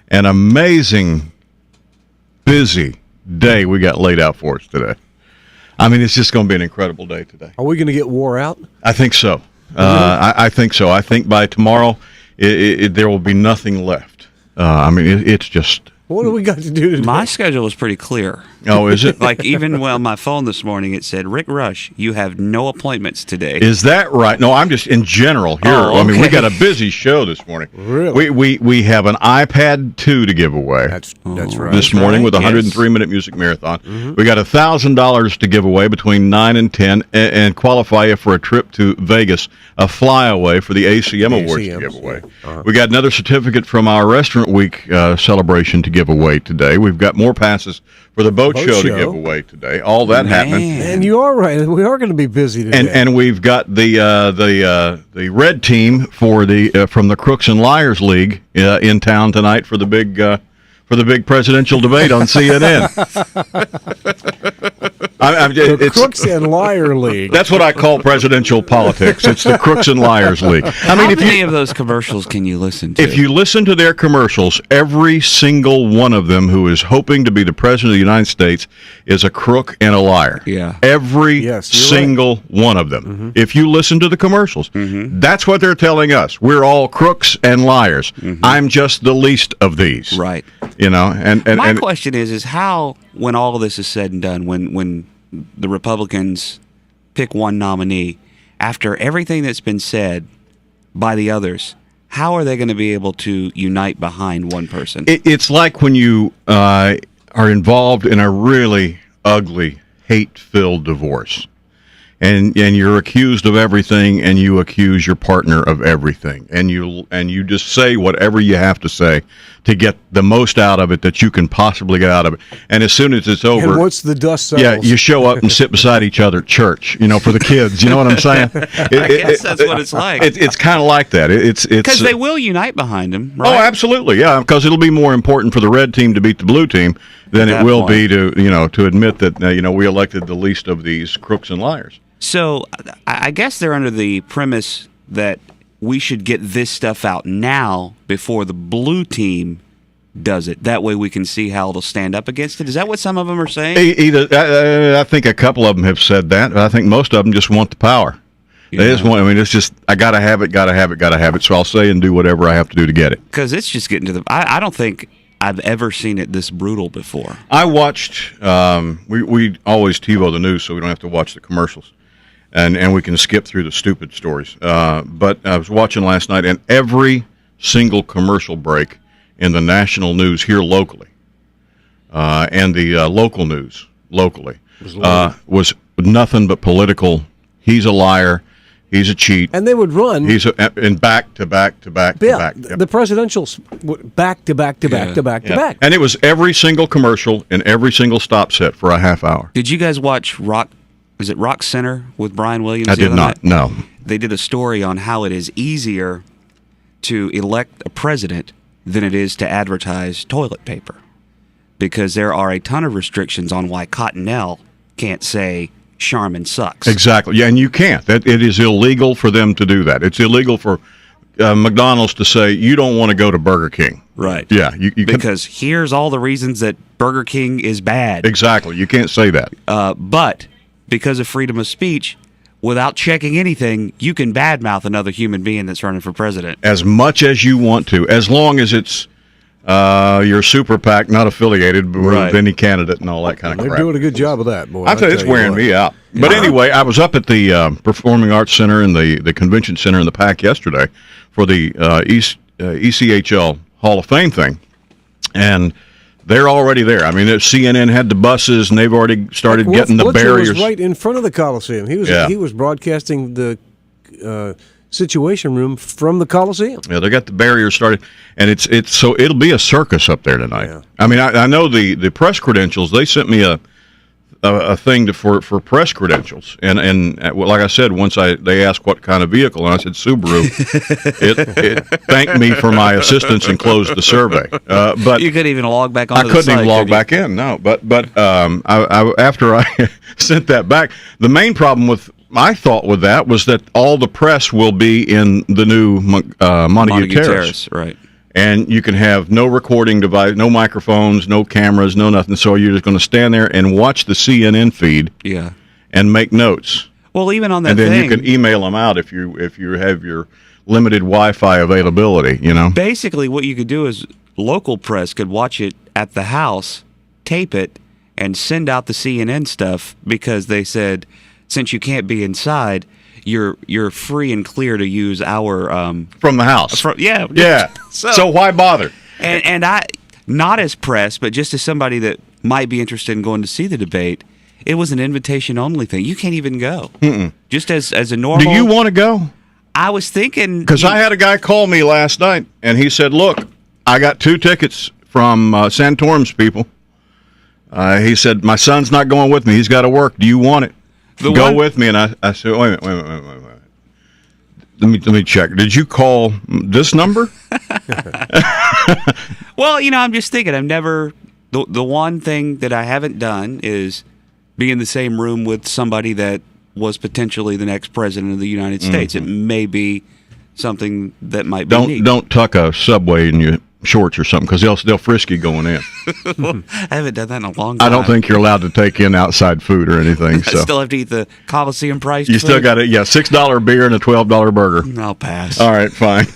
an amazing, busy day we got laid out for us today. I mean, it's just going to be an incredible day today. Are we going to get wore out? I think so. I think so. I think by tomorrow, there will be nothing left. I mean, it's just... What do we got to do today? My schedule was pretty clear. Oh, is it? Like, even on my phone this morning, it said, Rick Rush, you have no appointments today. Is that right? No, I'm just in general here. Oh, okay. I mean, we got a busy show this morning. Really? We have an iPad 2 to give away. That's right. This morning with a Yes. 103-minute music marathon. We got $1,000 to give away between 9 and 10 and qualify you for a trip to Vegas, a flyaway for the ACM Awards to give away. We got another certificate from our Restaurant Week celebration to give away today. We've got more passes for the boat show to give away today. All that happening. And you are right. We are going to be busy today. And we've got the red team for the from the Crooks and Liars League in town tonight for the big presidential debate on CNN. The Crooks and Liar League. That's what I call presidential politics. It's the Crooks and Liars League. How many of those commercials can you listen to? If you listen to their commercials, every single one of them who is hoping to be the president of the United States is a crook and a liar. Yeah. Every single one of them. Mm-hmm. If you listen to the commercials, that's what they're telling us. We're all crooks and liars. Mm-hmm. I'm just the least of these. Right. You know, and my question is how, when all of this is said and done, when the Republicans pick one nominee, after everything that's been said by the others, how are they going to be able to unite behind one person? It's like when you are involved in a really ugly, hate-filled divorce. And you're accused of everything, and you accuse your partner of everything, and you just say whatever you have to say to get the most out of it that you can possibly get out of it. And as soon as it's over, and once the dust settles, yeah, you show up and sit beside each other at church. You know, for the kids. You know what I'm saying? I guess that's what it's like. It's kind of like that. It's because they will unite behind him. Right? Oh, absolutely, yeah. Because it'll be more important for the red team to beat the blue team than it will be to admit that we elected the least of these crooks and liars. So I guess they're under the premise that we should get this stuff out now before the blue team does it. That way we can see how they'll stand up against it. Is that what some of them are saying? I think a couple of them have said that. I think most of them just want the power. Yeah. They just want. I mean, it's just I gotta have it. So I'll say and do whatever I have to do to get it. Because it's just getting to the. I don't think I've ever seen it this brutal before. I watched. We always TiVo the news, so we don't have to watch the commercials. And we can skip through the stupid stories. But I was watching last night, and every single commercial break in the national news here locally and the local news locally was nothing but political. He's a liar. He's a cheat. And they would run. He's in back to back to back to back. Yep. The presidentials back to back to back to back to back. And it was every single commercial and every single stop set for a half hour. Did you guys watch Rock? Is it Rock Center with Brian Williams? I did not. No. They did a story on how it is easier to elect a president than it is to advertise toilet paper, because there are a ton of restrictions on why Cottonelle can't say Charmin sucks. Exactly. Yeah, and you can't. It is illegal for them to do that. It's illegal for McDonald's to say you don't want to go to Burger King. Right. Yeah. Because here's all the reasons that Burger King is bad. Exactly. You can't say that. But because of freedom of speech, without checking anything, you can badmouth another human being that's running for president. As much as you want to, as long as it's your super PAC, not affiliated with any candidate and all that kind of crap. They're doing a good job of that, boy. I tell you, it's wearing me out. But anyway, I was up at the Performing Arts Center and the Convention Center in the PAC yesterday for the ECHL Hall of Fame thing, and they're already there. I mean, CNN had the buses, and they've already started getting the barriers. Was right in front of the Coliseum. He was broadcasting the Situation Room from the Coliseum. Yeah, they got the barriers started, and it's so it'll be a circus up there tonight. Yeah. I mean, I know the press credentials. They sent me a thing for press credentials, and like I said, once they asked what kind of vehicle, and I said Subaru. it thanked me for my assistance and closed the survey. But you couldn't even log back on. I couldn't even log back in. No, but I after I sent that back, the main problem with my thought with that was that all the press will be in the new Montague Terrace, right? and you can have no recording device, no microphones, no cameras, no nothing. So you're just going to stand there and watch the CNN feed, Yeah. and make notes. Well, even on that And then thing, you can email them out if you have your limited Wi-Fi availability. basically what you could do is local press could watch it at the house, tape it, and send out the CNN stuff because they said since you can't be inside, you're free and clear to use our from the house. yeah. Yeah. So why bother? And I, not as press, but just as somebody that might be interested in going to see the debate, it was an invitation only thing. You can't even go. Just as a normal. Do you want to go? I was thinking Because I had a guy call me last night, and he said, "Look, I got 2 tickets from Santorum's people." He said, "My son's not going with me. He's got to work. Do you want it? Go with me." And I said, "Wait a minute. Let me check. Did you call this number?" Well, I'm just thinking. I've never. The one thing that I haven't done is be in the same room with somebody that was potentially the next president of the United States. It may be something that might be neat. Don't tuck a Subway in your shorts or something, because they'll frisk you going in. I haven't done that in a long time. I don't think you're allowed to take in outside food or anything. I So still have to eat the Coliseum price. you still got it. Yeah, $6 beer and a $12 burger. I'll pass. All right, fine.